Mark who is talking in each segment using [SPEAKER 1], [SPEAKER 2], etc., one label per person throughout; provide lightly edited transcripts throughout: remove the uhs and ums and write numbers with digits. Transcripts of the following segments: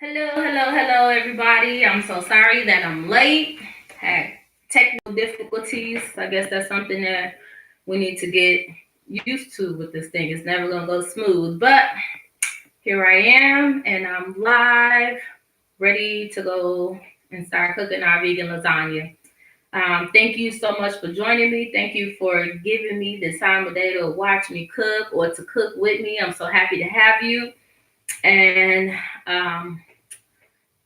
[SPEAKER 1] Hello, everybody. I'm so sorry that I'm late. Had technical difficulties. I guess that's something that we need to get used to with this thing. It's never going to go smooth. But here I am, and I'm live, ready to go and start cooking our vegan lasagna. Thank you so much for joining me. Thank you for giving me the time of day to watch me cook or to cook with me. I'm so happy to have you. And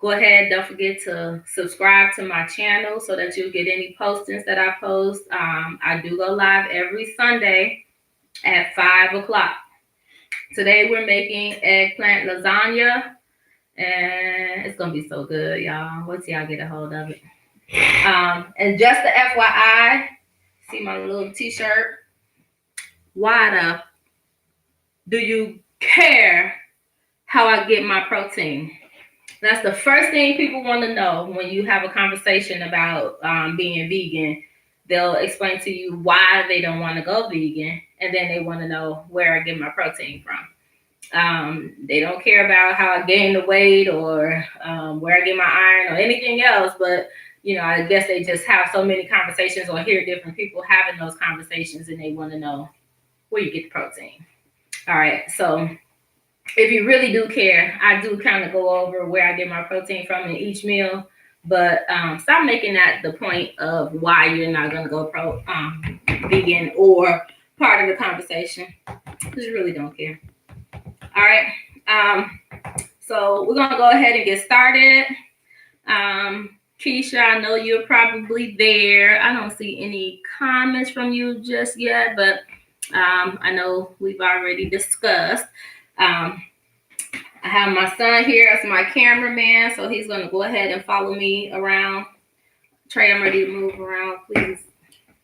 [SPEAKER 1] go ahead, don't forget to subscribe to my channel so that you'll get any postings that I post. I do go live every Sunday at 5 o'clock. Today we're making eggplant lasagna, and it's gonna be so good, y'all. Wait till y'all get a hold of it. And just the FYI, see my little t-shirt? Why the do you care how I get my protein? That's the first thing people want to know when you have a conversation about being vegan. They'll explain to you why they don't want to go vegan, and then they want to know where I get my protein from. They don't care about how I gain the weight or where I get my iron or anything else, but I guess they just have so many conversations or hear different people having those conversations, and they want to know where you get the protein. All right, so if you really do care, I do kind of go over where I get my protein from in each meal, but stop making that the point of why you're not going to go vegan or part of the conversation, because you really don't care. All right, so we're going to go ahead and get started. Keisha, I know you're probably there. I don't see any comments from you just yet, but I know we've already discussed. I have my son here as my cameraman, so he's going to go ahead and follow me around. Trey, I'm ready to move around, please.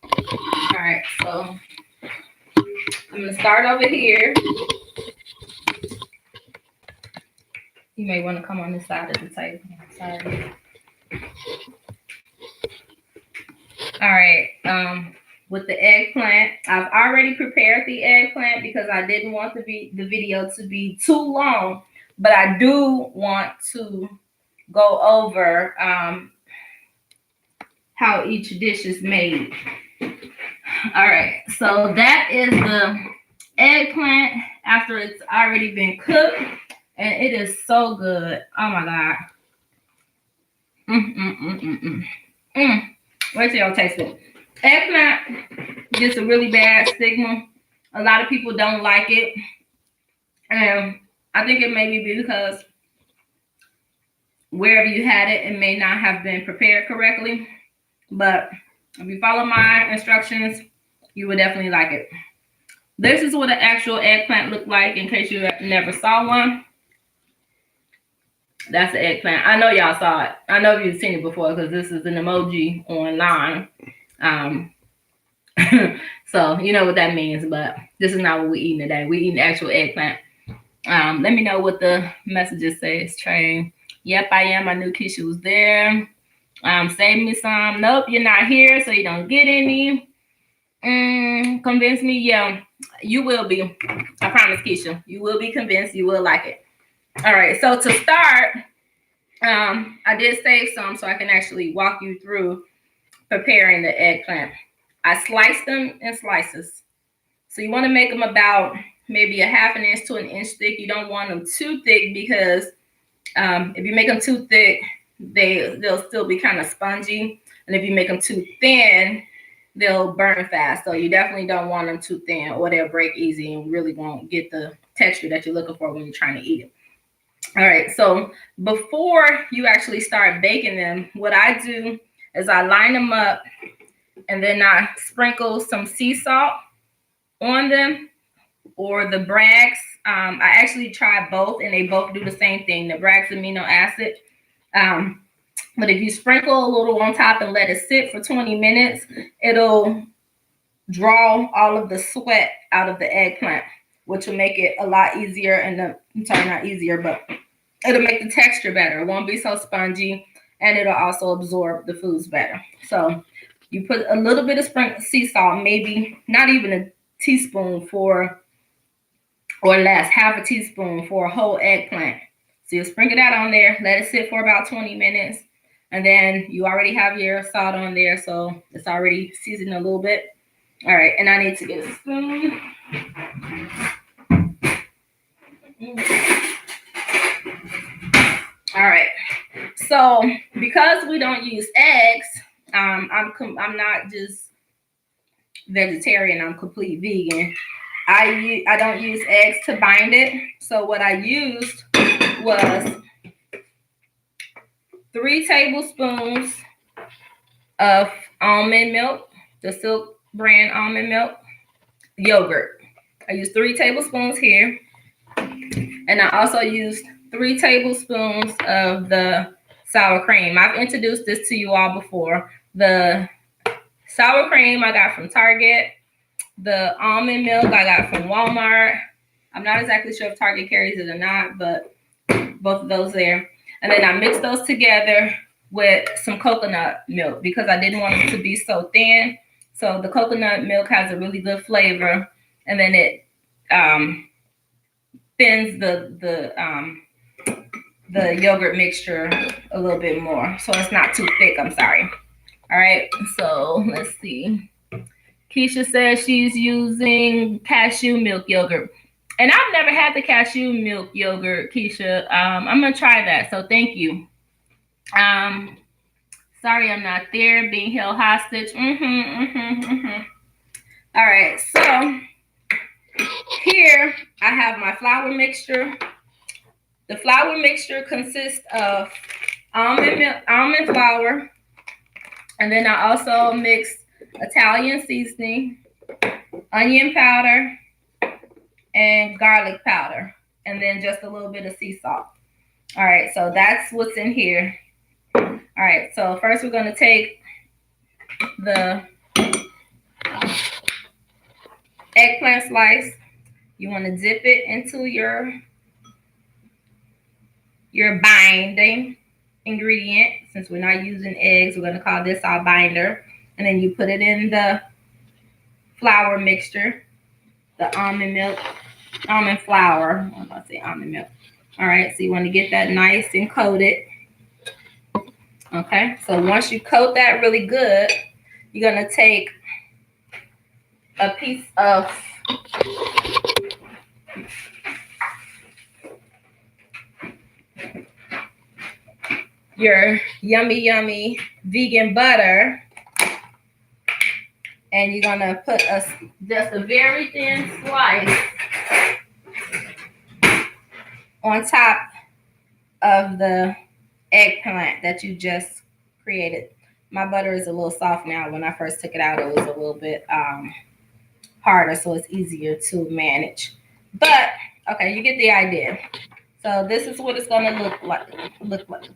[SPEAKER 1] All right, so I'm going to start over here. You may want to come on this side of the table. Sorry. All right, with the eggplant, I've already prepared the eggplant because I didn't want the video to be too long, but I do want to go over how each dish is made. All right, so that is the eggplant after it's already been cooked, and it is so good. Oh my God. Wait till y'all taste it. Eggplant gets a really bad stigma. A lot of people don't like it, and I think it may be because wherever you had it, it may not have been prepared correctly. But if you follow my instructions, you would definitely like it. This is what an actual eggplant looked like, in case you never saw one. That's the eggplant. I know y'all saw it. I know you've seen it before because this is an emoji online. So you know what that means, but this is not what we're eating today. We're eating actual eggplant. Let me know what the messages says, Trey. Yep, I am. I knew Keisha was there. Save me some. Nope, you're not here, so you don't get any. Convince me. Yeah, you will be. I promise, Keisha. You will be convinced. You will like it. All right, so to start, I did save some so I can actually walk you through preparing the eggplant. I sliced them in slices. So you want to make them about maybe a half an inch to an inch thick. You don't want them too thick because if you make them too thick, they'll still be kind of spongy. And if you make them too thin, they'll burn fast. So you definitely don't want them too thin or they'll break easy and really won't get the texture that you're looking for when you're trying to eat it. All right, so before you actually start baking them, what I do is I line them up and then I sprinkle some sea salt on them or the Bragg's. I actually tried both and they both do the same thing, the Bragg's amino acid. But if you sprinkle a little on top and let it sit for 20 minutes, it'll draw all of the sweat out of the eggplant, which will make it a lot easier. And not easier, but it'll make the texture better. It won't be so spongy, and it'll also absorb the foods better. So you put a little bit of sea salt, maybe not even a teaspoon or less, half a teaspoon for a whole eggplant. So you sprinkle that on there, let it sit for about 20 minutes. And then you already have your salt on there, so it's already seasoned a little bit. All right, and I need to get a spoon. All right, so because we don't use eggs, I'm not just vegetarian, I'm complete vegan. I don't use eggs to bind it. So what I used was 3 tablespoons of almond milk, the Silk brand almond milk, yogurt. I used 3 tablespoons here. And I also used 3 tablespoons of the sour cream. I've introduced this to you all before. The sour cream I got from Target. The almond milk I got from Walmart. I'm not exactly sure if Target carries it or not, but both of those there. And then I mixed those together with some coconut milk because I didn't want it to be so thin. So the coconut milk has a really good flavor, and then it thins the yogurt mixture a little bit more, so it's not too thick. I'm sorry. All right, so let's see. Keisha says she's using cashew milk yogurt. And I've never had the cashew milk yogurt, Keisha. I'm gonna try that. So thank you. Sorry I'm not there, being held hostage. All right, so here I have my flour mixture. The flour mixture consists of almond flour, and then I also mix Italian seasoning, onion powder, and garlic powder, and then just a little bit of sea salt. All right, so that's what's in here. All right, so first we're going to take the eggplant slice. You want to dip it into your binding ingredient. Since we're not using eggs, we're going to call this our binder. And then you put it in the flour mixture, the almond flour. I'm about to say almond milk. All right, so you want to get that nice and coated. Okay, so once you coat that really good, you're going to take a piece of your yummy vegan butter, and you're going to put just a very thin slice on top of the eggplant that you just created. My butter is a little soft now. When I first took it out, it was a little bit harder, so it's easier to manage. But okay, you get the idea. So this is what it's going to look like.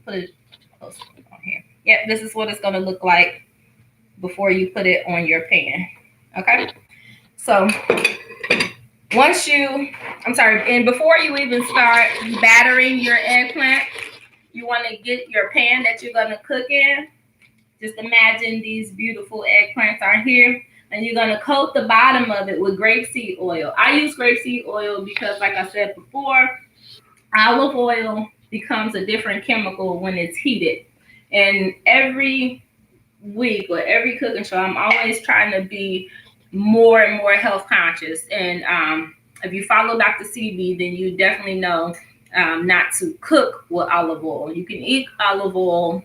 [SPEAKER 1] Put it close on here. Yep, this is what it's going to look like before you put it on your pan. Okay, so and before you even start battering your eggplant, you want to get your pan that you're going to cook in. Just imagine these beautiful eggplants are here, and you're going to coat the bottom of it with grapeseed oil. I use grapeseed oil because, like I said before, olive oil becomes a different chemical when it's heated. And every week or every cooking show, I'm always trying to be more and more health conscious. And if you follow Dr. CB, then you definitely know not to cook with olive oil. You can eat olive oil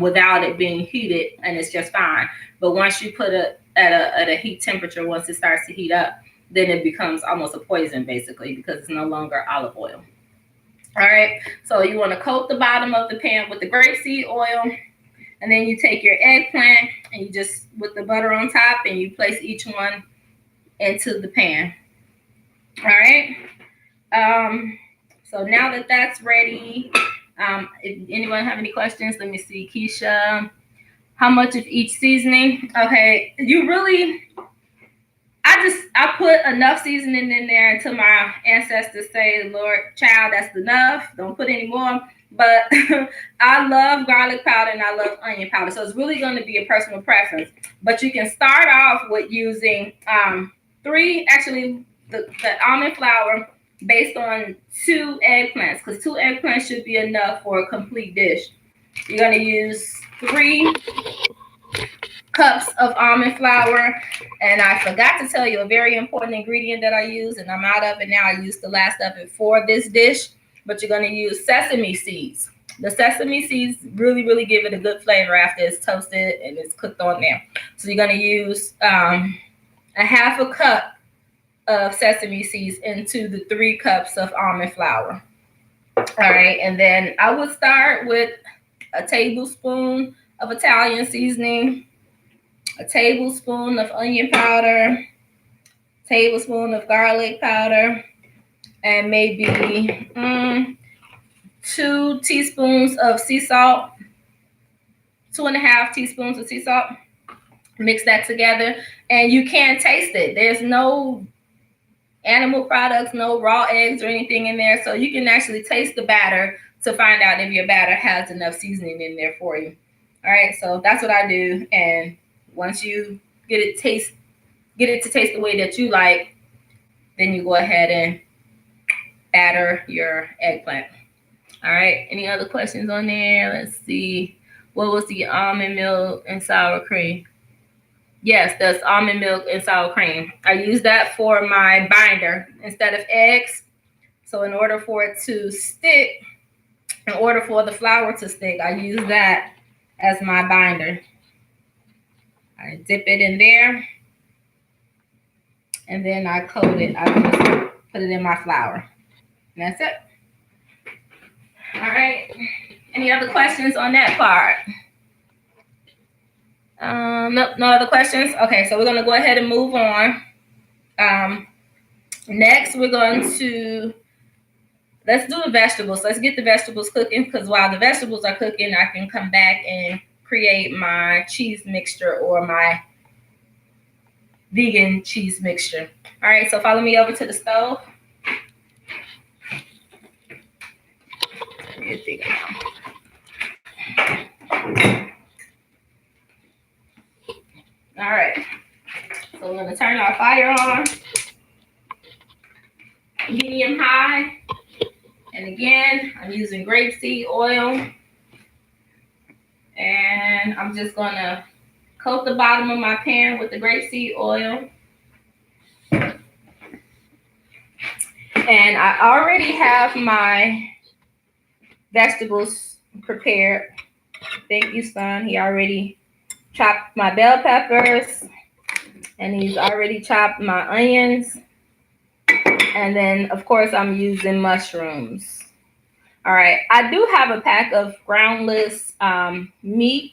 [SPEAKER 1] without it being heated, and it's just fine. But once you put it at a heat temperature, once it starts to heat up, then it becomes almost a poison, basically, because it's no longer olive oil. All right, so you want to coat the bottom of the pan with the grapeseed oil, and then you take your eggplant and you just, with the butter on top, and you place each one into the pan. All right, so now that that's ready, if anyone have any questions, let me see. Keisha, how much of each seasoning? Okay, I put enough seasoning in there until my ancestors say, Lord, child, that's enough. Don't put any more. But I love garlic powder and I love onion powder. So it's really going to be a personal preference. But you can start off with using the almond flour. based on 2 eggplants, because 2 eggplants should be enough for a complete dish. You're going to use 3 cups of almond flour. And I forgot to tell you a very important ingredient that I use, and I'm out of it now. I used the last of it for this dish, but you're going to use sesame seeds. The sesame seeds really, really give it a good flavor after it's toasted and it's cooked on there. So you're going to use a half a cup of sesame seeds into the 3 cups of almond flour. All right, and then I would start with a tablespoon of Italian seasoning, a tablespoon of onion powder, tablespoon of garlic powder, and maybe 2 teaspoons of sea salt, 2.5 teaspoons of sea salt. Mix that together, and you can taste it. There's no animal products, no raw eggs or anything in there, so you can actually taste the batter to find out if your batter has enough seasoning in there for you. All right, so that's what I do, and once you get it to taste the way that you like, then you go ahead and batter your eggplant. All right, any other questions on there? Let's see. What was the almond milk and sour cream? Yes, that's almond milk and sour cream. I use that for my binder instead of eggs. So in order for it to stick, in order for the flour to stick, I use that as my binder. I dip it in there, and then I coat it. I just put it in my flour. And that's it. All right. Any other questions on that part? Nope, no other questions. Okay, so we're gonna go ahead and move on. Next, we're going to let's do the vegetables. Let's get the vegetables cooking, because while the vegetables are cooking, I can come back and create my cheese mixture or my vegan cheese mixture. All right, so follow me over to the stove. All right, so we're gonna turn our fire on, medium high, and again, I'm using grapeseed oil, and I'm just gonna coat the bottom of my pan with the grapeseed oil. And I already have my vegetables prepared. Thank you, son. He already chopped my bell peppers, and he's already chopped my onions. And then, of course, I'm using mushrooms. All right. I do have a pack of groundless meat,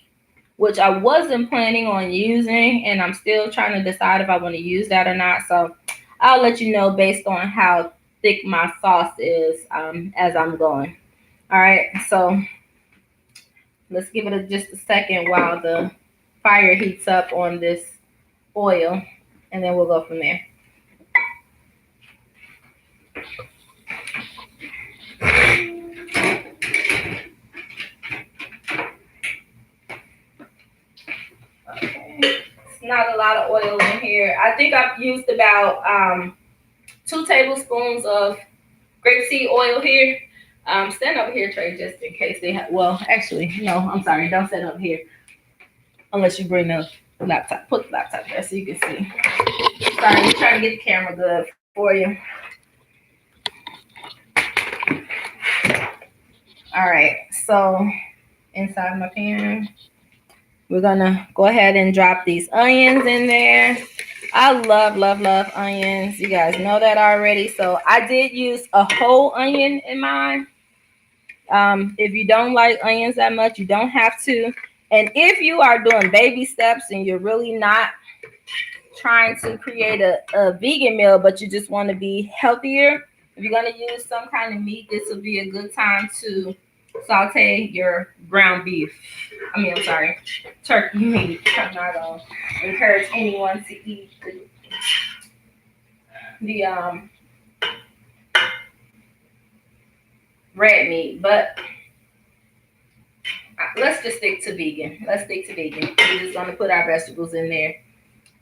[SPEAKER 1] which I wasn't planning on using, and I'm still trying to decide if I want to use that or not. So I'll let you know based on how thick my sauce is as I'm going. All right, so let's give it just a second while the fire heats up on this oil, and then we'll go from there. Okay, it's not a lot of oil in here. I think I've used about 2 tablespoons of grapeseed oil here. Stand over here, Trey, just in case they have. Well, actually, no, I'm sorry. Don't stand over here unless you bring the laptop. Put the laptop there so you can see. Sorry, I'm trying to get the camera good for you. All right, so inside my pan, we're gonna go ahead and drop these onions in there. I love, love, love onions. You guys know that already. So I did use a whole onion in mine. If you don't like onions that much, you don't have to. And if you are doing baby steps and you're really not trying to create a vegan meal, but you just want to be healthier, if you're going to use some kind of meat, this would be a good time to saute your ground beef. I'm sorry, turkey meat. I'm not going to encourage anyone to eat the red meat, but let's just stick to vegan. Let's stick to vegan. We're just going to put our vegetables in there.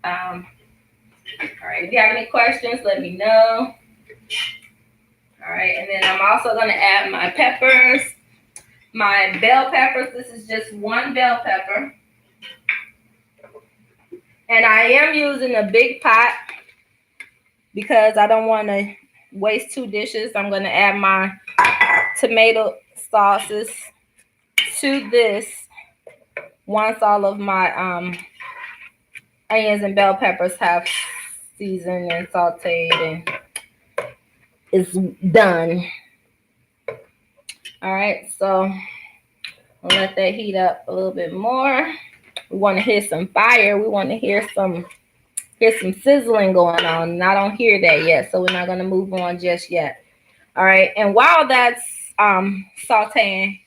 [SPEAKER 1] All right, if you have any questions, let me know. All right, and then I'm also gonna add my peppers, my bell peppers. This is just one bell pepper. And I am using a big pot because I don't want to waste 2 dishes. I'm gonna add my tomato sauces to this once all of my onions and bell peppers have seasoned and sauteed and is done. All right, so I'll let that heat up a little bit more. We want to hear some fire. We want to hear some sizzling going on, and I don't hear that yet, so we're not going to move on just yet. All right, and while that's sauteing,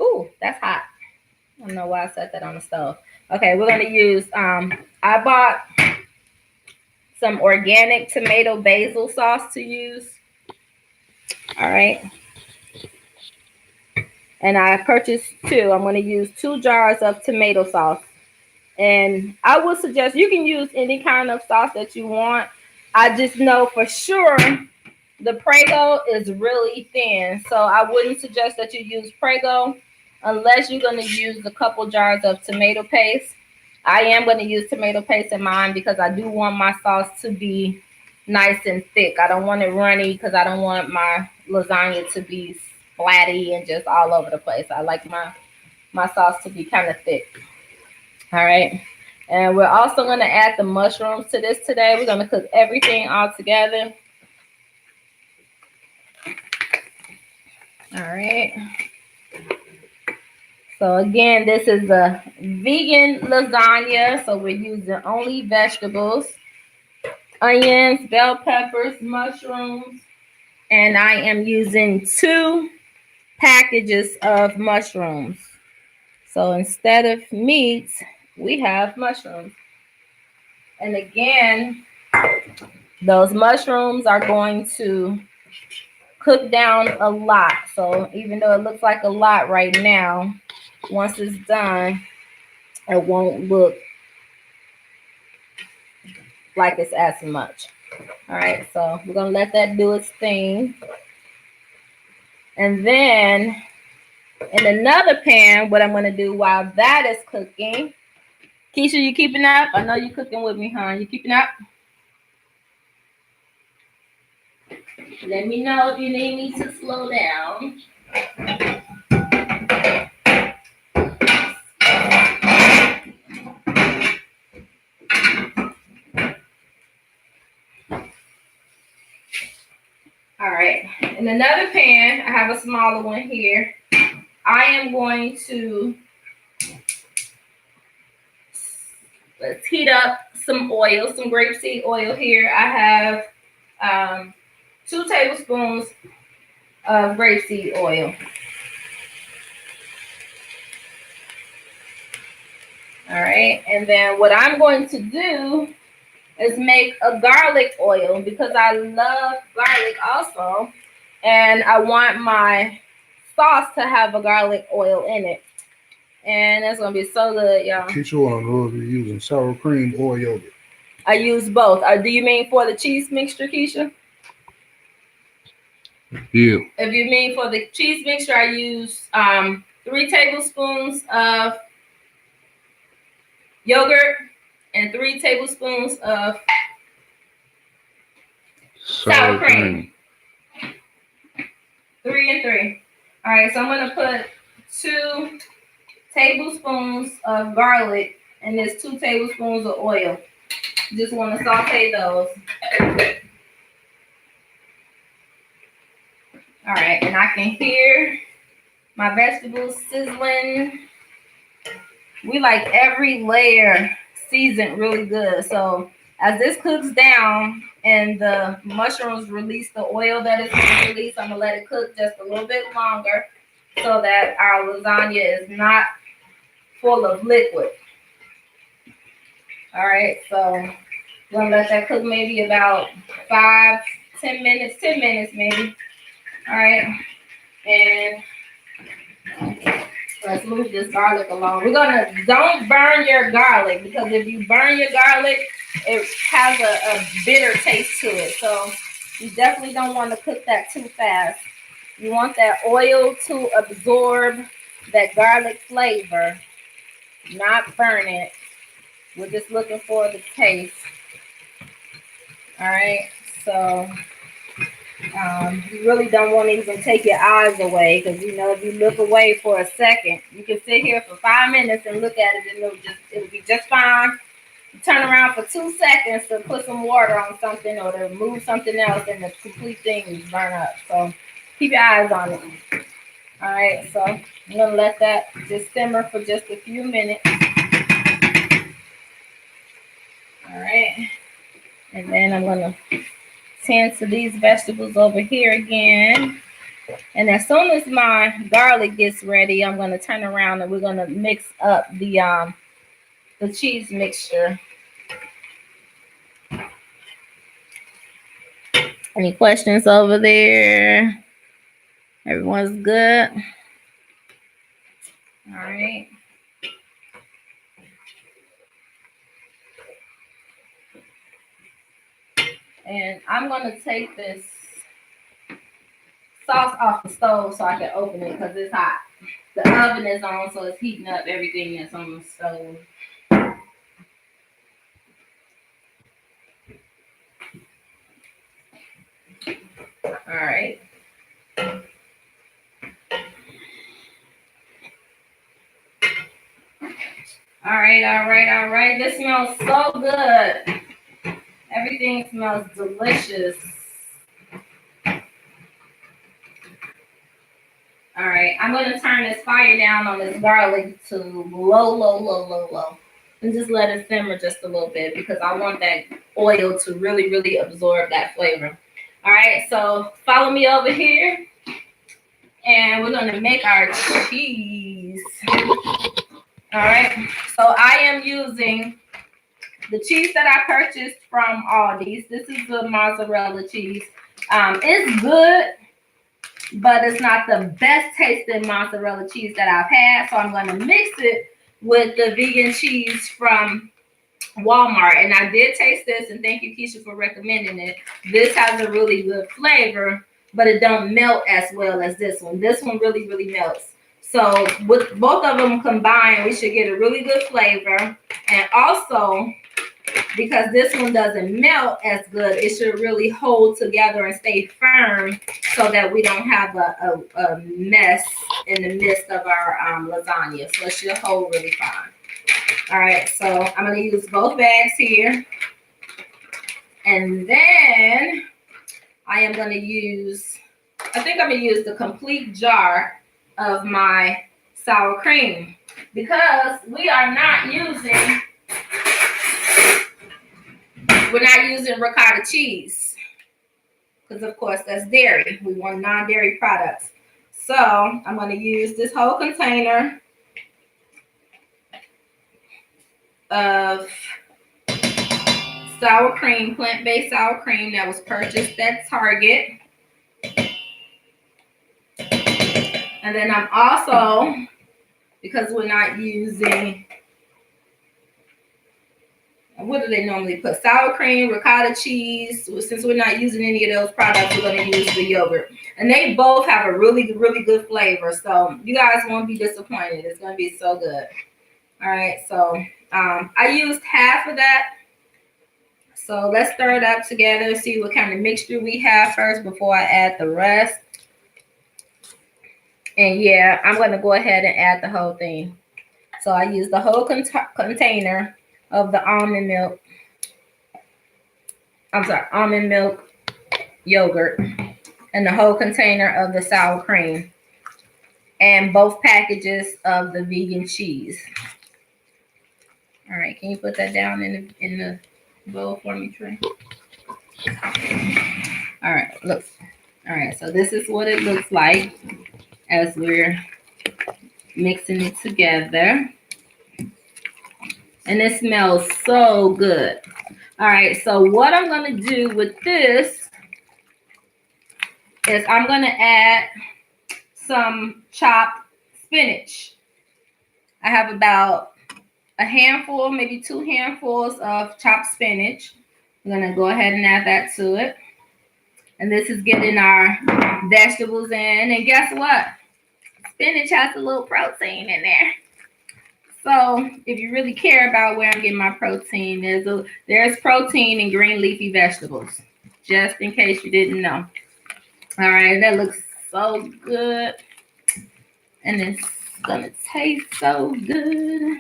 [SPEAKER 1] ooh, that's hot. I don't know why I set that on the stove. Okay, we're going to use, I bought some organic tomato basil sauce to use. All right. And I purchased 2. I'm going to use 2 jars of tomato sauce. And I would suggest you can use any kind of sauce that you want. I just know for sure the Prego is really thin. So I wouldn't suggest that you use Prego unless you're going to use a couple jars of tomato paste. I am going to use tomato paste in mine because I do want my sauce to be nice and thick. I don't want it runny because I don't want my lasagna to be splatty and just all over the place. I like my sauce to be kind of thick. All right. And we're also going to add the mushrooms to this today. We're going to cook everything all together. All right. So again, this is a vegan lasagna. So we're using only vegetables, onions, bell peppers, mushrooms, and I am using 2 packages of mushrooms. So instead of meat, we have mushrooms. And again, those mushrooms are going to cook down a lot. So even though it looks like a lot right now, once it's done, it won't look like it's as much. All right, so we're gonna let that do its thing. And then in another pan, what I'm gonna do while that is cooking, Keisha, you keeping up? I know you're cooking with me, huh? You keeping up? Let me know if you need me to slow down. All right, in another pan, I have a smaller one here. I am going to, let's heat up some oil, some grapeseed oil here. I have 2 tablespoons of grapeseed oil. All right, and then what I'm going to do is make a garlic oil because I love garlic also, and I want my sauce to have a garlic oil in it, and it's gonna be so good, y'all.
[SPEAKER 2] Keisha, I don't know if you're using sour cream or yogurt.
[SPEAKER 1] I use both. Do you mean for the cheese mixture, Keisha?
[SPEAKER 2] Yeah.
[SPEAKER 1] If you mean for the cheese mixture, I use 3 tablespoons of yogurt and 3 tablespoons of sour cream. 3 and 3. All right, so I'm gonna put 2 tablespoons of garlic and there's 2 tablespoons of oil. Just want to saute those. All right, and I can hear my vegetables sizzling. We like every layer seasoned really good. So as this cooks down and the mushrooms release the oil that it's going to release, I'm going to let it cook just a little bit longer so that our lasagna is not full of liquid. All right, so I'm going to let that cook maybe about 5-10 minutes, 10 minutes maybe. All right, and let's move this garlic along. Don't burn your garlic because if you burn your garlic, it has a bitter taste to it. So You definitely don't want to cook that too fast. You want that oil to absorb that garlic flavor, not burn it. We're just looking for the taste. All right, so you really don't want to even take your eyes away because you know if you look away for a second, you can sit here for 5 minutes and look at it and it'll be just fine. You turn around for 2 seconds to put some water on something or to move something else and the complete thing is burn up. So keep your eyes on it. All right, so I'm gonna let that just simmer for just a few minutes. All right, and then I'm gonna tend to these vegetables over here again. And as soon as my garlic gets ready, I'm gonna turn around and we're gonna mix up the cheese mixture. Any questions over there? Everyone's good. All right. And I'm gonna take this sauce off the stove so I can open it because it's hot. The oven is on, so it's heating up everything that's on the stove. All right. All right. This smells so good. Everything smells delicious. All right, I'm gonna turn this fire down on this garlic to low. And just let it simmer just a little bit because I want that oil to really absorb that flavor. All right, so follow me over here and we're gonna make our cheese. All right, so I am using the cheese that I purchased from Aldi's. This is the mozzarella cheese. It's good, but it's not the best tasting mozzarella cheese that I've had. So I'm going to mix it with the vegan cheese from Walmart. And I did taste this, and thank you, Keisha, for recommending it. This has a really good flavor, but it don't melt as well as this one. This one really melts. So with both of them combined, we should get a really good flavor. And also, because this one doesn't melt as good, it should really hold together and stay firm so that we don't have a mess in the midst of our lasagna. So it should hold really fine. All right, so I'm going to use both bags here. And then I am going to use, I think I'm going to use the complete jar of my sour cream because we're not using ricotta cheese because of course that's dairy. We want non-dairy products. So I'm going to use this whole container of sour cream, plant-based sour cream that was purchased at Target. And then I'm also, because we're not using, what do they normally put? Sour cream, ricotta cheese. Since we're not using any of those products, we're going to use the yogurt. And they both have a really good flavor. So you guys won't be disappointed. It's going to be so good. All right. So I used half of that. So let's stir it up together, see what kind of mixture we have first before I add the rest. And yeah, I'm going to go ahead and add the whole thing. So I use the whole container of the almond milk. Almond milk yogurt and the whole container of the sour cream and both packages of the vegan cheese. All right, can you put that down in the bowl for me, Trey? All right, look. All right, so this is what it looks like as we're mixing it together. And it smells so good. All right, so what I'm going to do with this is I'm going to add some chopped spinach. I have about a handful, maybe 2 handfuls of chopped spinach. I'm going to go ahead and add that to it. And this is getting our vegetables in. And guess what? Spinach has a little protein in there. So if you really care about where I'm getting my protein, there's protein in green leafy vegetables, just in case you didn't know. All right, that looks so good, and it's gonna taste so good.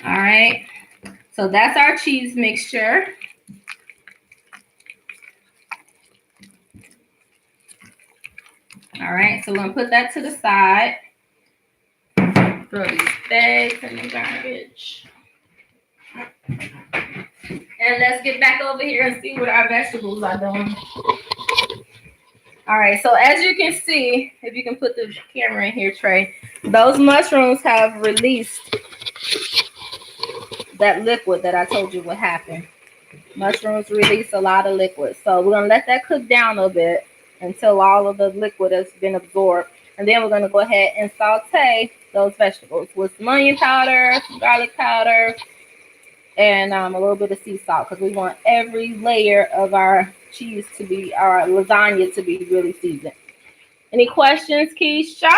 [SPEAKER 1] All right, so that's our cheese mixture. All right, so we're gonna put that to the side. Throw these bags in the garbage. And let's get back over here and see what our vegetables are doing. All right, so as you can see, if you can put the camera in here, Trey, those mushrooms have released that liquid that I told you would happen. Mushrooms release a lot of liquid. So we're gonna let that cook down a bit until all of the liquid has been absorbed. And then we're gonna go ahead and saute those vegetables with some onion powder, some garlic powder, and a little bit of sea salt because we want every layer of our cheese to be, our lasagna to be really seasoned. Any questions, Keisha?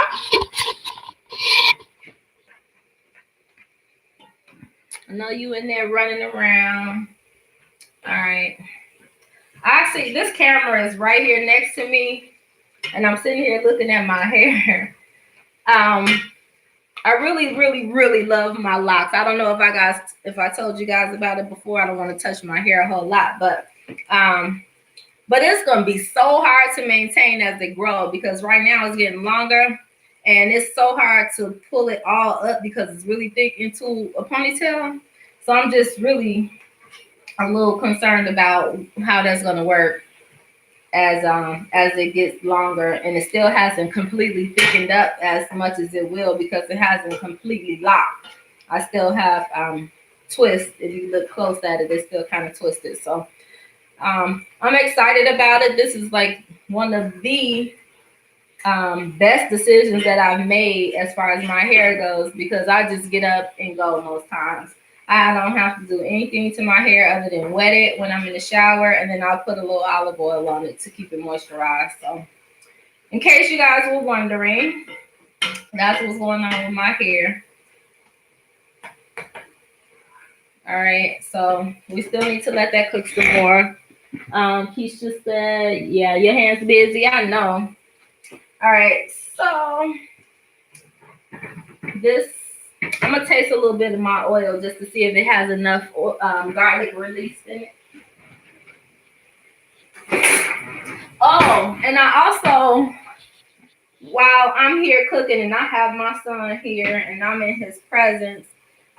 [SPEAKER 1] I know you in there running around. All right. I see this camera is right here next to me, and I'm sitting here looking at my hair. I really, really, really love my locks. I don't know if I told you guys about it before. I don't want to touch my hair a whole lot, but it's gonna be so hard to maintain as they grow because right now it's getting longer, and it's so hard to pull it all up because it's really thick into a ponytail. So I'm just really a little concerned about how that's gonna work as it gets longer, and it still hasn't completely thickened up as much as it will because it hasn't completely locked. I still have twist. If you look close at it, it's still kind of twisted. So I'm excited about it. This is like one of the best decisions that I've made as far as my hair goes because I just get up and go most times. I don't have to do anything to my hair other than wet it when I'm in the shower, and then I'll put a little olive oil on it to keep it moisturized. So, in case you guys were wondering, that's what's going on with my hair. All right, so we still need to let that cook some more. Keisha said, "Yeah, your hands busy." I know. All right, so this I'm gonna taste a little bit of my oil just to see if it has enough garlic release in it. Oh, and I also, while I'm here cooking and I have my son here and I'm in his presence,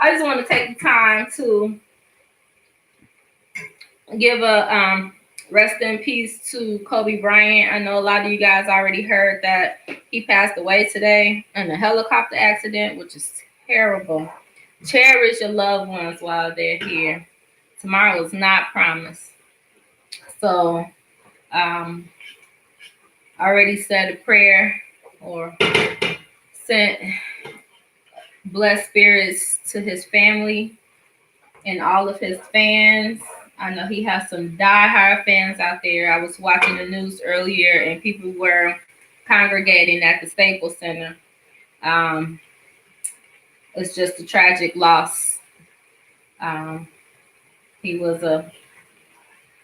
[SPEAKER 1] I just want to take the time to give a rest in peace to Kobe Bryant. I know a lot of you guys already heard that he passed away today in a helicopter accident, which is terrible. Cherish your loved ones while they're here. Tomorrow is not promised. So, I already said a prayer or sent blessed spirits to his family and all of his fans. I know he has some diehard fans out there. I was watching the news earlier and people were congregating at the Staples Center. It's just a tragic loss. He was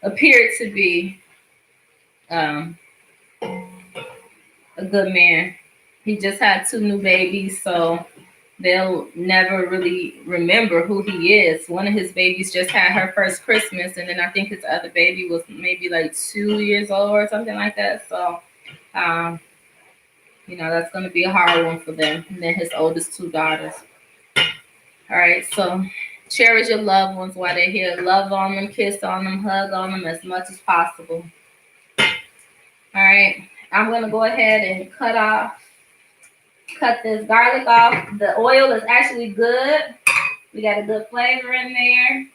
[SPEAKER 1] appeared to be um, a good man. He just had two new babies, so they'll never really remember who he is. One of his babies just had her first Christmas, and then I think his other baby was maybe like 2 years old or something like that. So, that's going to be a hard one for them. And then his oldest two daughters. All right, so cherish your loved ones while they're here. Love on them, kiss on them, hug on them as much as possible. All right, I'm going to go ahead and cut this garlic off. The oil is actually good. We got a good flavor in there.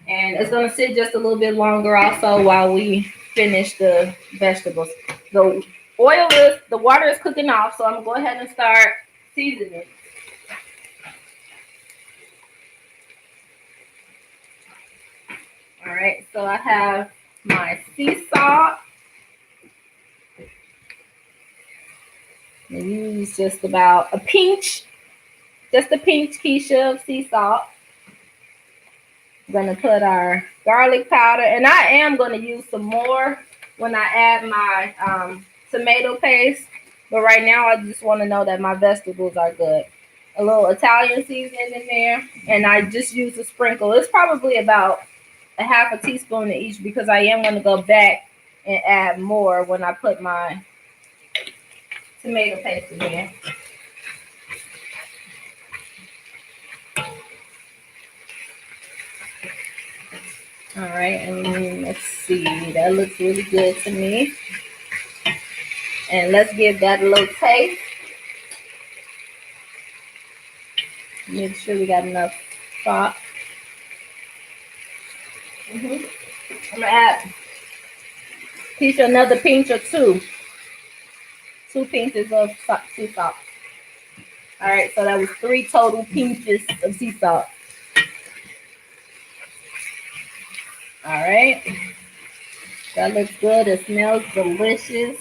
[SPEAKER 1] And it's going to sit just a little bit longer also while we finish the vegetables. The water is cooking off, so I'm going to go ahead and start seasoning. All right, so I have my sea salt. I use just about a pinch, just a pinch, Keisha, of sea salt. I'm gonna put our garlic powder, and I am gonna use some more when I add my tomato paste. But right now, I just want to know that my vegetables are good. A little Italian seasoning in there, and I just use a sprinkle. It's probably about a half a teaspoon of each because I am going to go back and add more when I put my tomato paste in there. All right, and let's see. That looks really good to me. And let's give that a little taste. Make sure we got enough salt. I'm gonna add another pinch or two. 2 pinches of sea salt. All right, so that was 3 total pinches of sea salt. All right, that looks good. It smells delicious.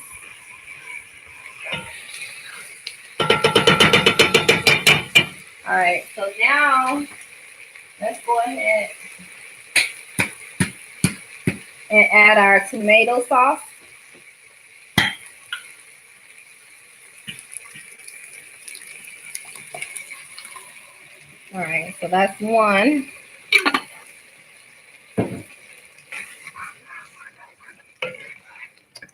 [SPEAKER 1] All right, so now let's go ahead and add our tomato sauce. All right, so that's one.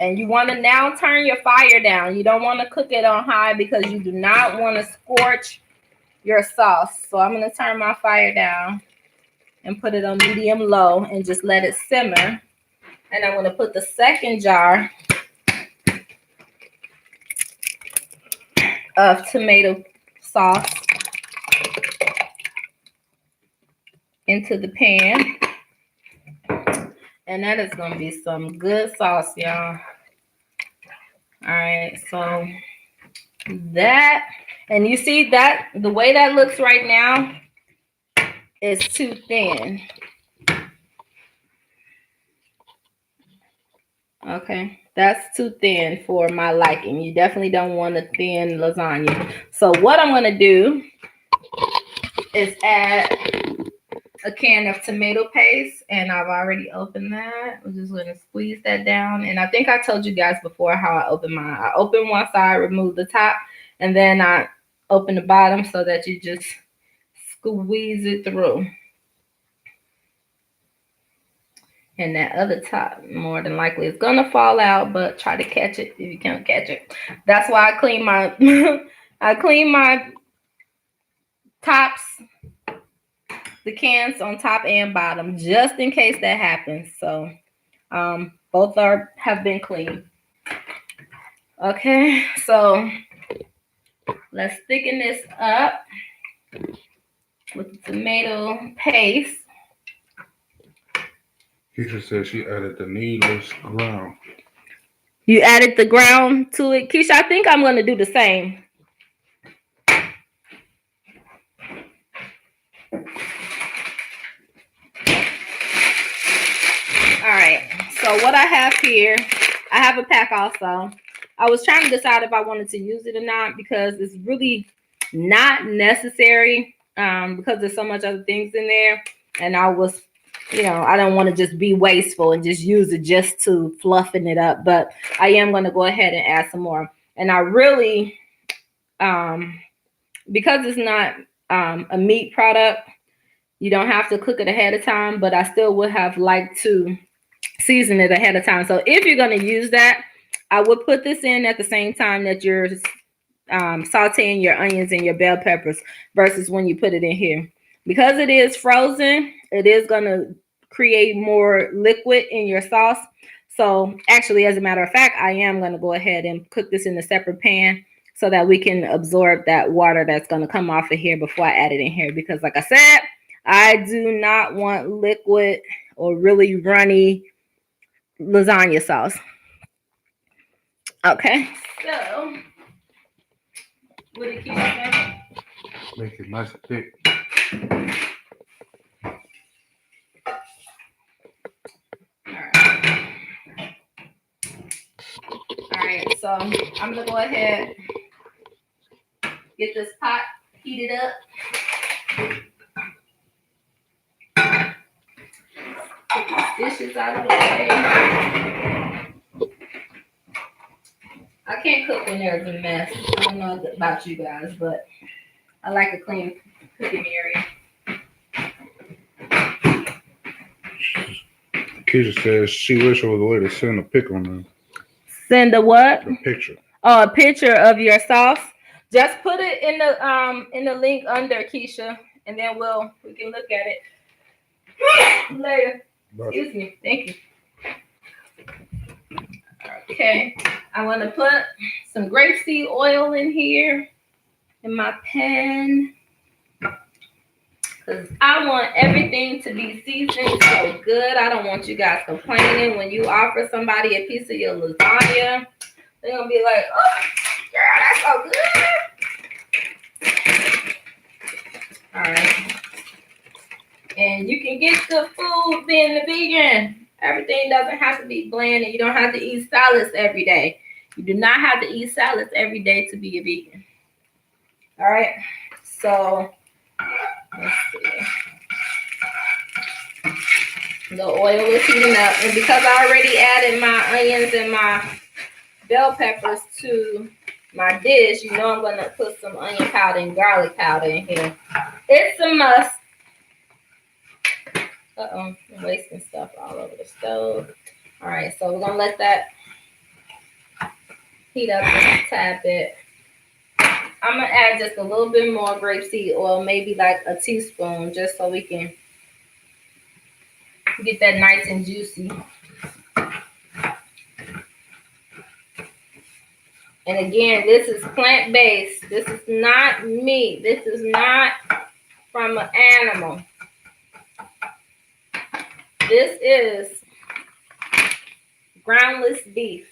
[SPEAKER 1] And you want to now turn your fire down. You don't want to cook it on high because you do not want to scorch your sauce. So I'm going to turn my fire down and put it on medium low and just let it simmer. And I'm going to put the second jar of tomato sauce into the pan. And that is going to be some good sauce, y'all. All right, so that, and you see that the way that looks right now is too thin. Okay, that's too thin for my liking. You definitely don't want a thin lasagna. So what I'm going to do is add a can of tomato paste, and I've already opened that. I'm just going to squeeze that down. And I think I told you guys before how I open mine. I open one side, remove the top, and then I open the bottom so that you just squeeze it through. And that other top, more than likely, is gonna fall out, but try to catch it if you can't catch it. That's why I clean my I clean my tops, the cans on top and bottom, just in case that happens. So both have been cleaned. Okay, so let's thicken this up with the tomato paste.
[SPEAKER 2] Keisha said she added the needless ground.
[SPEAKER 1] You added the ground to it. Keisha, I think I'm gonna do the same. All right, so what I have here, I have a pack also. I was trying to decide if I wanted to use it or not because it's really not necessary because there's so much other things in there. And I was, I don't want to just be wasteful and just use it just to fluffing it up. But I am going to go ahead and add some more. And I really, because it's not a meat product, you don't have to cook it ahead of time. But I still would have liked to season it ahead of time. So if you're going to use that, I would put this in at the same time that you're sauteing your onions and your bell peppers versus when you put it in here. Because it is frozen, it is going to create more liquid in your sauce. So actually, as a matter of fact, I am going to go ahead and cook this in a separate pan so that we can absorb that water that's going to come off of here before I add it in here. Because like I said, I do not want liquid or really runny lasagna sauce. Okay, so what did you say?
[SPEAKER 2] Make it nice and thick.
[SPEAKER 1] right, so I'm gonna go ahead, get this pot heated up. Put these dishes out of the way. I can't cook when there's a mess. I don't know about you guys, but I like a clean cooking area.
[SPEAKER 2] Keisha says she wish there was a way to send a pic on the
[SPEAKER 1] Send a what?
[SPEAKER 2] picture.
[SPEAKER 1] Oh, a picture of your sauce. Just put it in the link under, Keisha, and then we can look at it later. Excuse me. Thank you. Okay, I want to put some grapeseed oil in here in my pan because I want everything to be seasoned so good. I don't want you guys complaining when you offer somebody a piece of your lasagna. They're gonna be like, "Oh, girl, that's so good." All right, and you can get good food being a vegan. Everything doesn't have to be bland, and you don't have to eat salads every day. You do not have to eat salads every day to be a vegan. All right, so let's see. The oil is heating up, and because I already added my onions and my bell peppers to my dish, you know I'm gonna put some onion powder and garlic powder in here. It's a must. I'm wasting stuff all over the stove. All right, so we're gonna let that heat up just a tad bit. I'm gonna add just a little bit more grapeseed oil, maybe like a teaspoon, just so we can get that nice and juicy. And again, this is plant-based. This is not meat. This is not from an animal. This is groundless beef.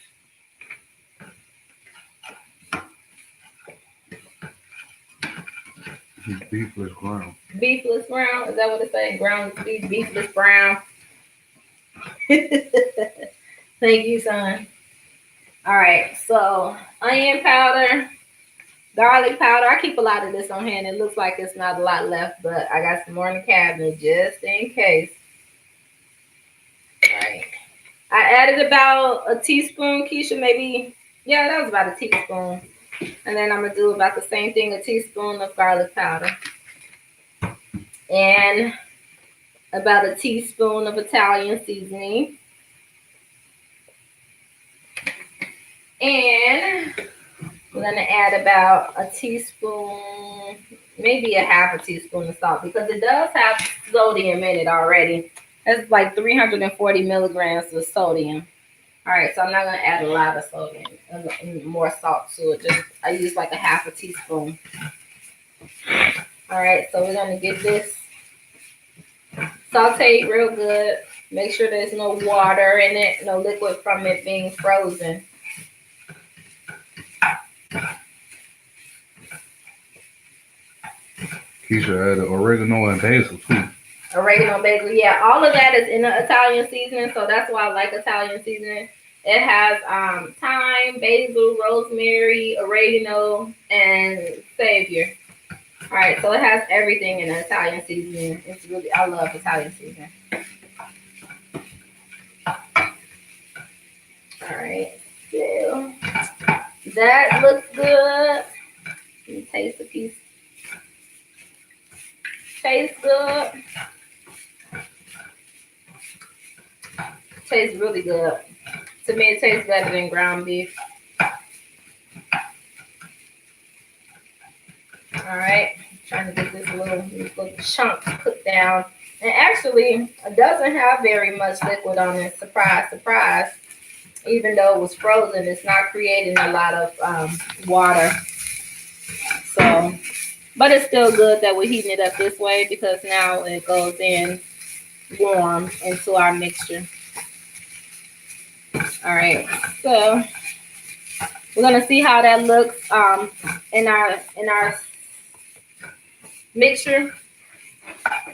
[SPEAKER 2] Beefless ground.
[SPEAKER 1] Beefless brown? Is that what it says? Groundless beef, beefless brown. Thank you, son. All right, so onion powder, garlic powder. I keep a lot of this on hand. It looks like it's not a lot left, but I got some more in the cabinet just in case. All right. I added about a teaspoon, Keisha, maybe. Yeah, that was about a teaspoon. And then I'm going to do about the same thing, a teaspoon of garlic powder. And about a teaspoon of Italian seasoning. And we're going to add about a teaspoon, maybe a half a teaspoon of salt because it does have sodium in it already. It's like 340 milligrams of sodium. All right, so I'm not going to add a lot of sodium, more salt to it. I use like a half a teaspoon. All right, so we're going to get this sauteed real good. Make sure there's no water in it, no liquid from it being frozen.
[SPEAKER 2] Keisha added oregano and basil too.
[SPEAKER 1] Oregano, basil, yeah, all of that is in the Italian seasoning, so that's why I like Italian seasoning. It has thyme, basil, rosemary, oregano, and savior. All right, so it has everything in the Italian seasoning. I love Italian seasoning. All right, so that looks good. Let me taste the piece. Tastes good. Tastes really good. To me, it tastes better than ground beef. All right, trying to get this little chunk cooked down. And actually, it doesn't have very much liquid on it. Surprise, surprise. Even though it was frozen, it's not creating a lot of water. So, but it's still good that we're heating it up this way because now it goes in warm into our mixture. All right, so we're gonna see how that looks in our mixture.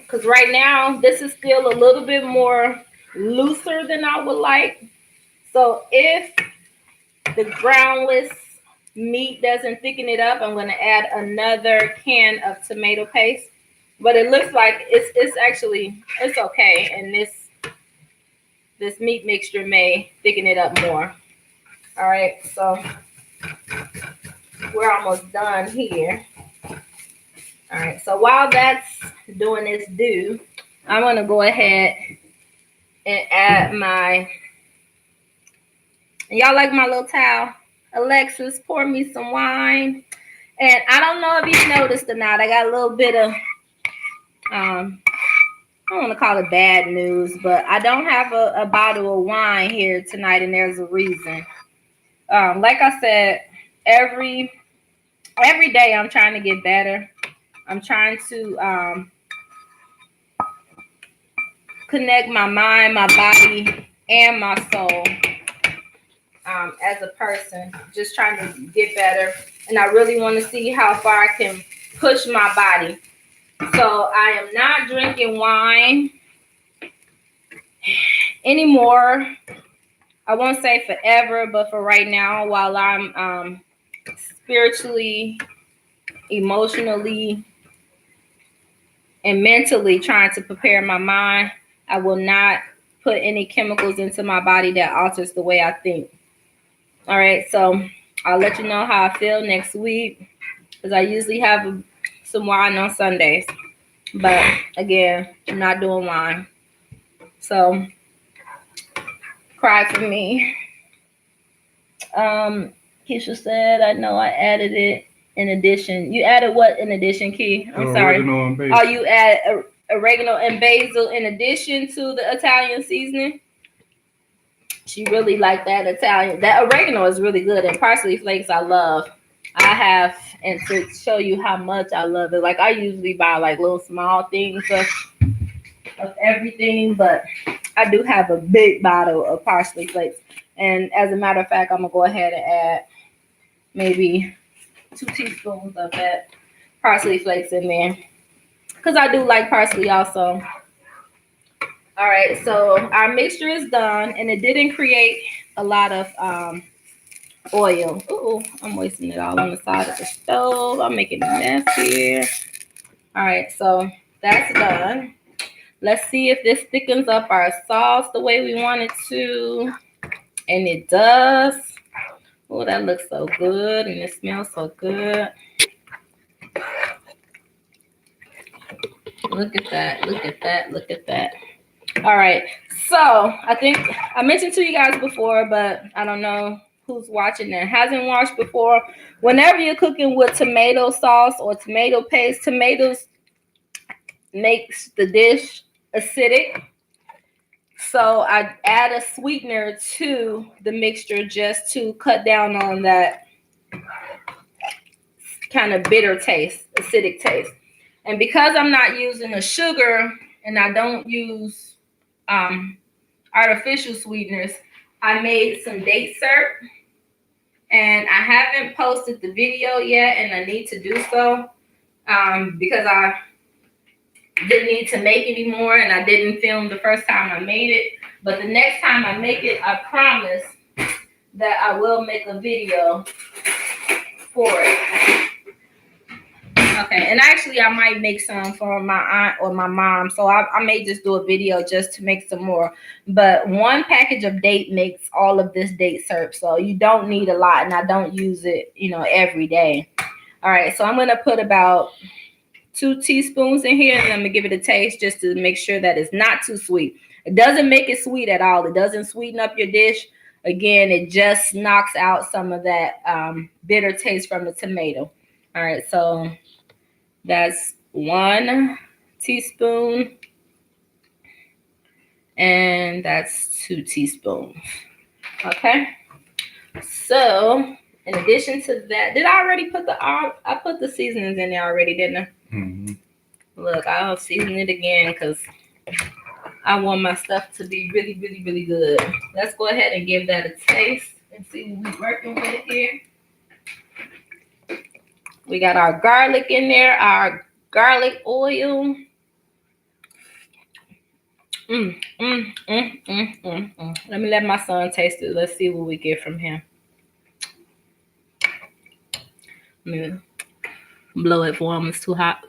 [SPEAKER 1] Because right now this is still a little bit more looser than I would like. So if the groundless meat doesn't thicken it up, I'm going to add another can of tomato paste. But it looks like it's actually it's okay, and this meat mixture may thicken it up more. All right, so we're almost done here. All right, so while that's doing its due, I'm gonna go ahead and add my. Y'all like my little towel? Alexis, pour me some wine. And I don't know if you noticed or not, I got a little bit of I don't want to call it bad news, but I don't have a bottle of wine here tonight, and there's a reason. Like I said, every day I'm trying to get better. I'm trying to connect my mind, my body, and my soul as a person. Just trying to get better, and I really want to see how far I can push my body. So I am not drinking wine anymore. I won't say forever, but for right now, while I'm spiritually, emotionally, and mentally trying to prepare my mind, I will not put any chemicals into my body that alters the way I think. All right, so I'll let you know how I feel next week, because I usually have some wine on Sundays. But again, I'm not doing wine. So cry for me. Keisha said, I know I added it in addition. You added what in addition, Key? I'm sorry. Oh, you add oregano and basil in addition to the Italian seasoning? She really liked that Italian. That oregano is really good, and parsley flakes I love. I have, and to show you how much I love it, like I usually buy like little small things of everything, but I do have a big bottle of parsley flakes. And as a matter of fact, I'm gonna go ahead and add maybe 2 teaspoons of that parsley flakes in there, because I do like parsley also. All right, so our mixture is done, and it didn't create a lot of oil. Ooh, I'm wasting it all on the side of the stove. I'm making a mess here. All right, so that's done. Let's see if this thickens up our sauce the way we want it to. And it does. Oh, that looks so good, and it smells so good. Look at that, look at that, look at that. All right, so I think I mentioned to you guys before, but I don't know who's watching and hasn't watched before. Whenever you're cooking with tomato sauce or tomato paste, tomatoes makes the dish acidic. So I add a sweetener to the mixture just to cut down on that kind of bitter taste, acidic taste. And because I'm not using a sugar and I don't use artificial sweeteners, I made some date syrup. And I haven't posted the video yet, and I need to do so because I didn't need to make any more, and I didn't film the first time I made it. But the next time I make it, I promise that I will make a video for it. Okay, and actually I might make some for my aunt or my mom, so I may just do a video just to make some more. But one package of date makes all of this date syrup, so you don't need a lot, and I don't use it, every day. All right, so I'm gonna put about 2 teaspoons in here, and I'm gonna give it a taste just to make sure that it's not too sweet. It doesn't make it sweet at all. It doesn't sweeten up your dish. Again, it just knocks out some of that bitter taste from the tomato. All right, so that's 1 teaspoon, and that's 2 teaspoons. Okay, so in addition to that, did I already put I put the seasonings in there already, didn't I? Mm-hmm. Look, I'll season it again because I want my stuff to be really, really, really good. Let's go ahead and give that a taste and see what we're working with here. We got our garlic in there, our garlic oil. Let me let my son taste it. Let's see what we get from him. Yeah. Blow it for them. It's too hot.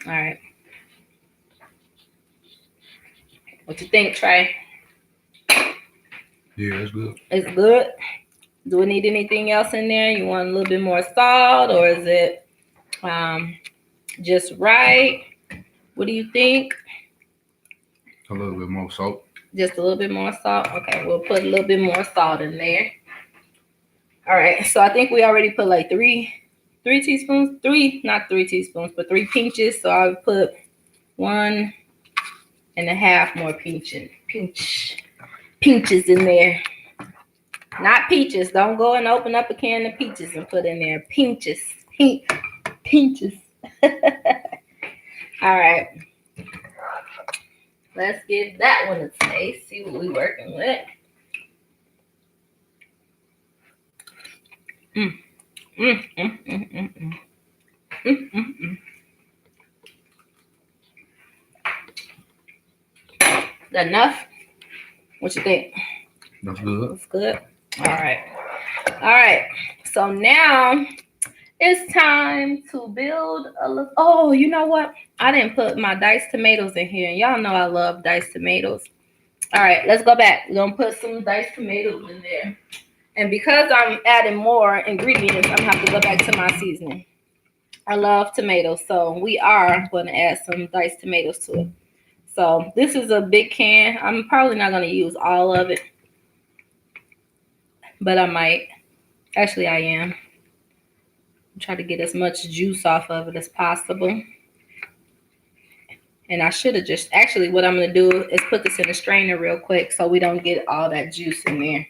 [SPEAKER 1] All right. What you think, Trey?
[SPEAKER 2] Yeah, it's good.
[SPEAKER 1] It's good. Do we need anything else in there? You want a little bit more salt, or is it just right? What do you think?
[SPEAKER 2] A little bit more salt.
[SPEAKER 1] Just a little bit more salt. Okay, we'll put a little bit more salt in there. All right. So I think we already put like three teaspoons. Not 3 teaspoons, but 3 pinches. So I'll put 1.5 more pinches in there. Not peaches. Don't go and open up a can of peaches and put in there. Pinches. Pinches. All right. Let's give that one a taste. See what we're working with. Mm. Mm, mm, mm, mm, mm. Mm, mm, mm. That enough? What you think?
[SPEAKER 2] That's good.
[SPEAKER 1] That's good. All right. All right. So now it's time to build a. Oh, you know what? I didn't put my diced tomatoes in here. Y'all know I love diced tomatoes. All right, let's go back. We're gonna put some diced tomatoes in there. And because I'm adding more ingredients, I'm gonna have to go back to my seasoning. I love tomatoes, so we are going to add some diced tomatoes to it. So this is a big can. I'm probably not going to use all of it, but I might. Actually, I am. Try to get as much juice off of it as possible. And I should have just, actually what I'm going to do is put this in a strainer real quick so we don't get all that juice in there.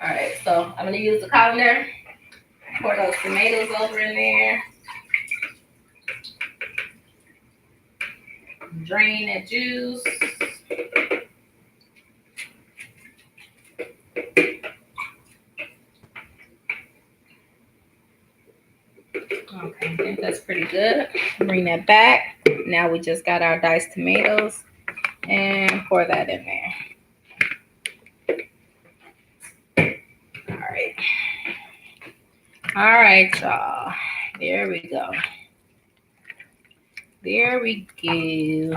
[SPEAKER 1] All right, so I'm going to use the colander. Pour those tomatoes over in there. Drain that juice. Okay, I think that's pretty good. Bring that back. Now we just got our diced tomatoes and pour that in there. All right. All right, y'all. There we go. There we go.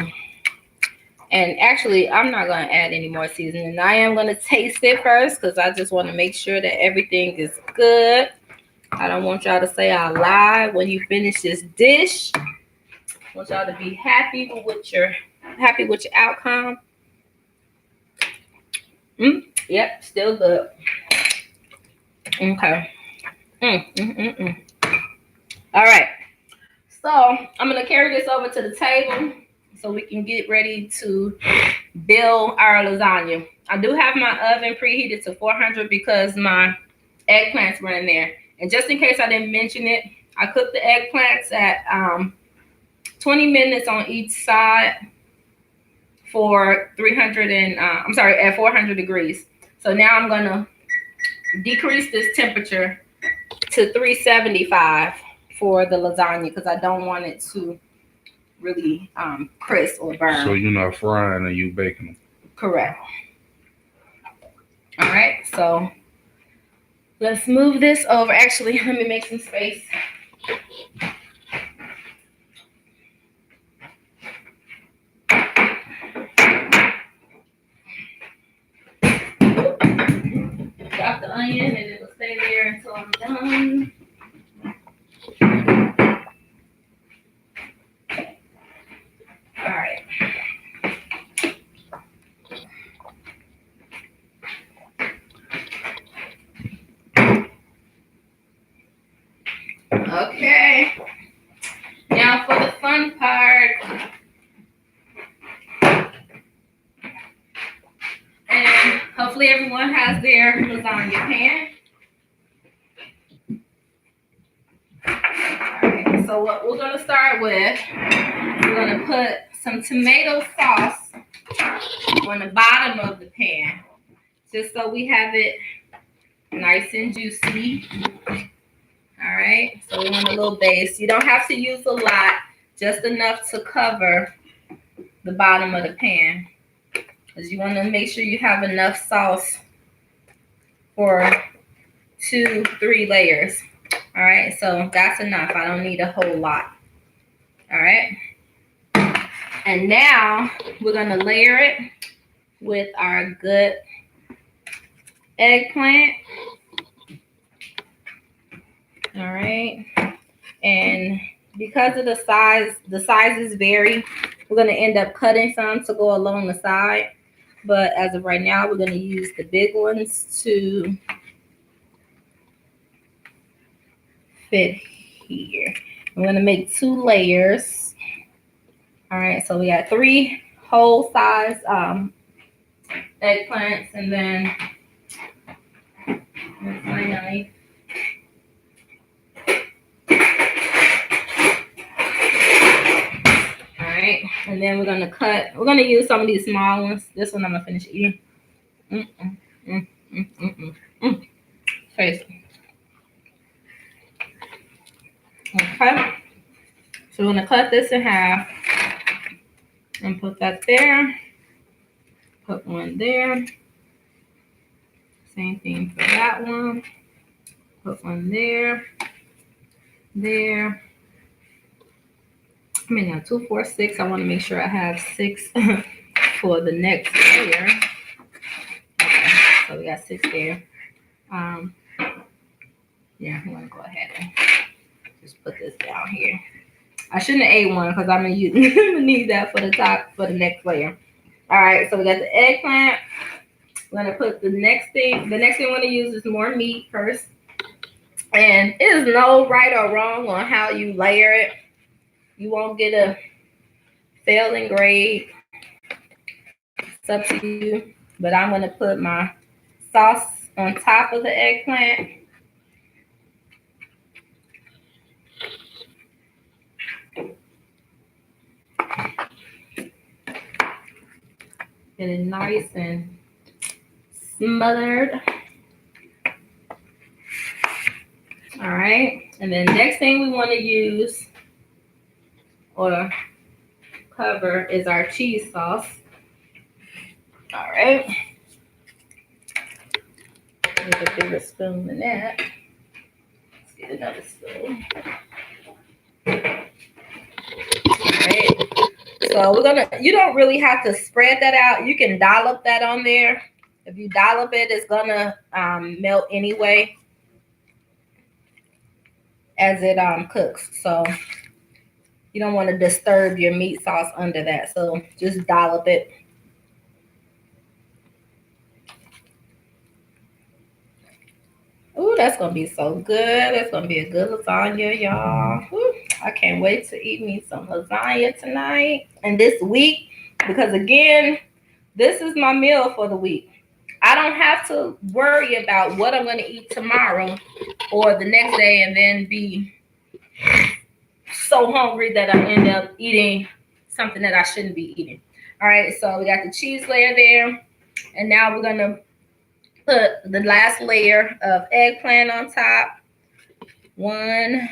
[SPEAKER 1] And actually, I'm not going to add any more seasoning. I am going to taste it first because I just want to make sure that everything is good. I don't want y'all to say I lied when you finish this dish. I want y'all to be happy with your outcome. Yep, still good. Okay. All right. So I'm gonna carry this over to the table so we can get ready to build our lasagna. I do have my oven preheated to 400 because my eggplants were in there. And just in case I didn't mention it, I cooked the eggplants at 20 minutes on each side for at 400 degrees. So now I'm gonna decrease this temperature to 375 for the lasagna because I don't want it to really crisp or burn.
[SPEAKER 2] So you're not frying and you baking them.
[SPEAKER 1] Correct. All right, so let's move this over. Actually, let me make some space. Drop the onion and it will stay there until I'm done. All right. Okay. Now for the fun part. And hopefully everyone has their lasagna pan. Alright, so what we're gonna start with, we're gonna put some tomato sauce on the bottom of the pan, just so we have it nice and juicy. All right, so we want a little base. You don't have to use a lot, just enough to cover the bottom of the pan. Because you want to make sure you have enough sauce for 2-3 layers. All right, so that's enough. I don't need a whole lot. All right. And now we're going to layer it with our good eggplant. All right. And because of the sizes vary, we're going to end up cutting some to go along the side. But as of right now, we're going to use the big ones to fit here. I'm going to make 2 layers. All right, so we got 3 whole size eggplants, and then with my knife. All right, and then we're gonna cut. We're gonna use some of these small ones. This one I'm gonna finish eating. Crazy. Okay, so we're gonna cut this in half and put that there. Put one there. Same thing for that one. Put one there. There. I mean, now 2, 4, 6. I want to make sure I have 6 for the next layer. Okay, so we got 6 there. Yeah, I'm gonna go ahead and just put this down here. I shouldn't have ate one because I'm gonna need that for the top for the next layer. All right, so we got the eggplant. We're gonna put the next thing. The next thing we're gonna use is more meat first. And it is no right or wrong on how you layer it. You won't get a failing grade. It's up to you. But I'm gonna put my sauce on top of the eggplant. Get it nice and smothered. All right. And then next thing we want to use or cover is our cheese sauce. All right. Get a bigger spoon than that. Let's get another spoon. All right. So you don't really have to spread that out. You can dollop that on there. If you dollop it, it's gonna melt anyway as it cooks. So you don't want to disturb your meat sauce under that. So just dollop it. Ooh, that's gonna be so good. That's gonna be a good lasagna, y'all. Ooh, I can't wait to eat me some lasagna tonight and this week, because again, this is my meal for the week. I don't have to worry about what I'm gonna eat tomorrow or the next day and then be so hungry that I end up eating something that I shouldn't be eating. All right, so we got the cheese layer there, and now we're gonna put the last layer of eggplant on top. 1,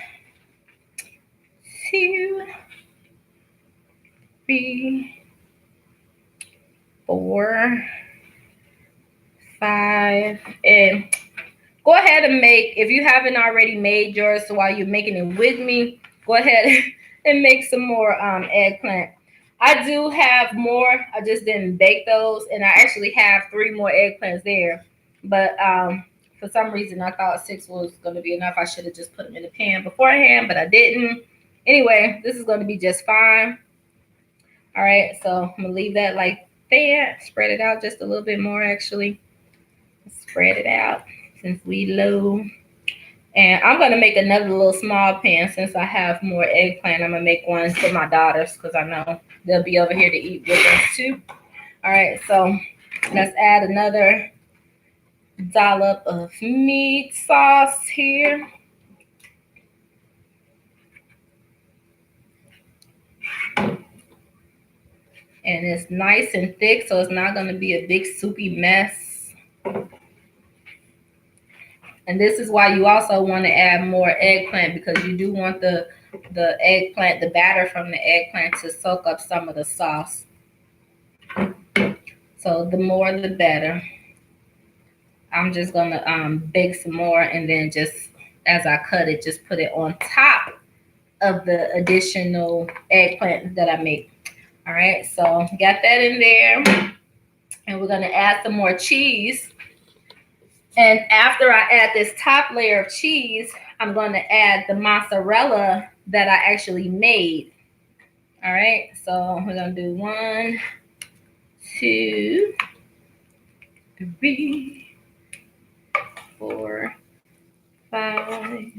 [SPEAKER 1] 2, 3, 4, 5, and go ahead and make, if you haven't already made yours, so while you're making it with me, go ahead and make some more eggplant. I do have more. I just didn't bake those, and I actually have 3 more eggplants there. But for some reason, I thought 6 was going to be enough. I should have just put them in the pan beforehand, but I didn't. Anyway, this is going to be just fine. All right, so I'm going to leave that like that. Spread it out just a little bit more, actually. Spread it out since we low. And I'm going to make another little small pan since I have more eggplant. I'm going to make one for my daughters because I know they'll be over here to eat with us too. All right, so let's add another dollop of meat sauce here. And it's nice and thick, so it's not going to be a big soupy mess. And this is why you also want to add more eggplant, because you do want the eggplant, the batter from the eggplant, to soak up some of the sauce. So the more the better. I'm just gonna bake some more, and then just as I cut it, just put it on top of the additional eggplant that I make. All right, so got that in there, and we're gonna add some more cheese. And after I add this top layer of cheese, I'm going to add the mozzarella that I actually made. All right, so we're going to do 1, 2, 3, 4, 5,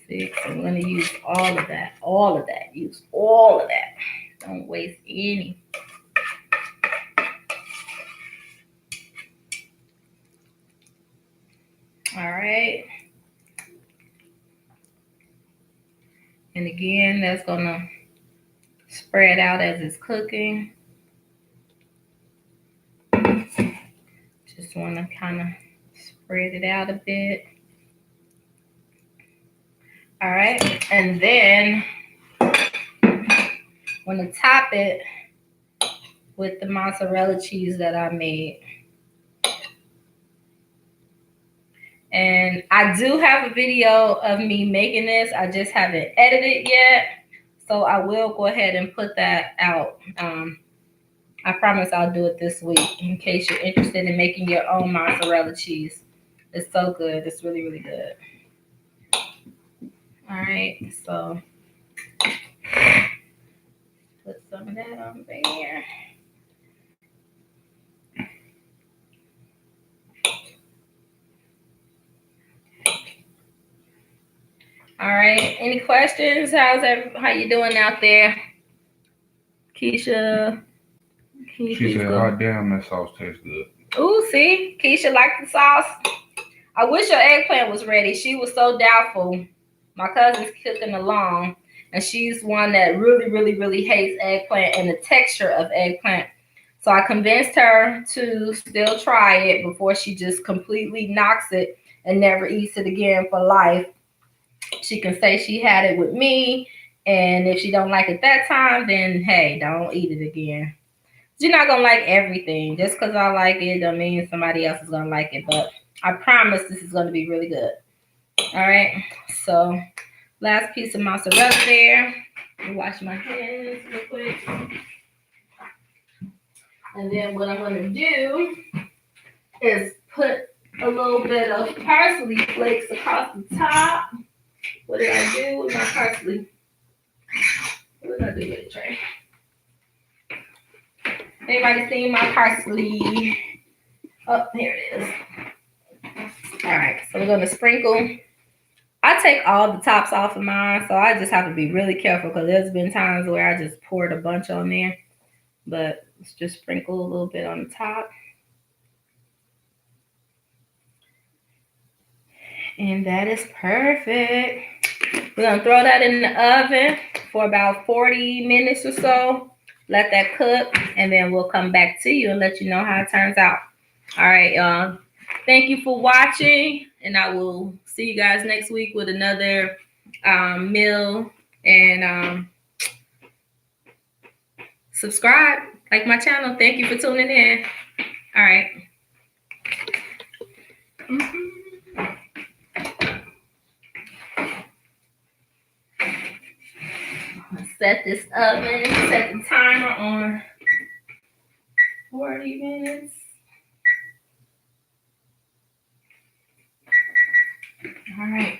[SPEAKER 1] 6. I'm going to use all of that. All of that. Use all of that. Don't waste any. All right. And again, that's going to spread out as it's cooking. Just want to kind of spread it out a bit. All right, and then I'm going to top it with the mozzarella cheese that I made. And I do have a video of me making this. I just haven't edited yet. So I will go ahead and put that out. I promise I'll do it this week in case you're interested in making your own mozzarella cheese. It's so good. It's really, really good. All right, so put some of that on there. All right. Any questions? How you doing out there, Keisha?
[SPEAKER 2] She said, "Hot damn, that sauce tastes good."
[SPEAKER 1] Ooh, see, Keisha liked the sauce. I wish your eggplant was ready. She was so doubtful. My cousin's cooking along, and she's one that really, really, really hates eggplant and the texture of eggplant. So I convinced her to still try it before she just completely knocks it and never eats it again for life. She can say she had it with me, and if she don't like it that time, then hey, don't eat it again. You're not gonna like everything. Just because I like it don't mean somebody else is gonna like it. But I promise this is gonna be really good. All right. So last piece of mozzarella there. Let me wash my hands real quick. And then what I'm gonna do is put a little bit of parsley flakes across the top. What did I do with my parsley? What did I do with it, Trey? Anybody seen my parsley? Oh, here it is. All right, so we're gonna sprinkle. I take all the tops off of mine, so I just have to be really careful because there's been times where I just poured a bunch on there. But let's just sprinkle a little bit on the top. And that is perfect. We're gonna throw that in the oven for about 40 minutes or so. Let that cook, and then we'll come back to you and let you know how it turns out. All right, y'all. Thank you for watching, and I will see you guys next week with another meal. And subscribe, like my channel. Thank you for tuning in. All right. Set this oven, set the timer on 40 minutes. All right.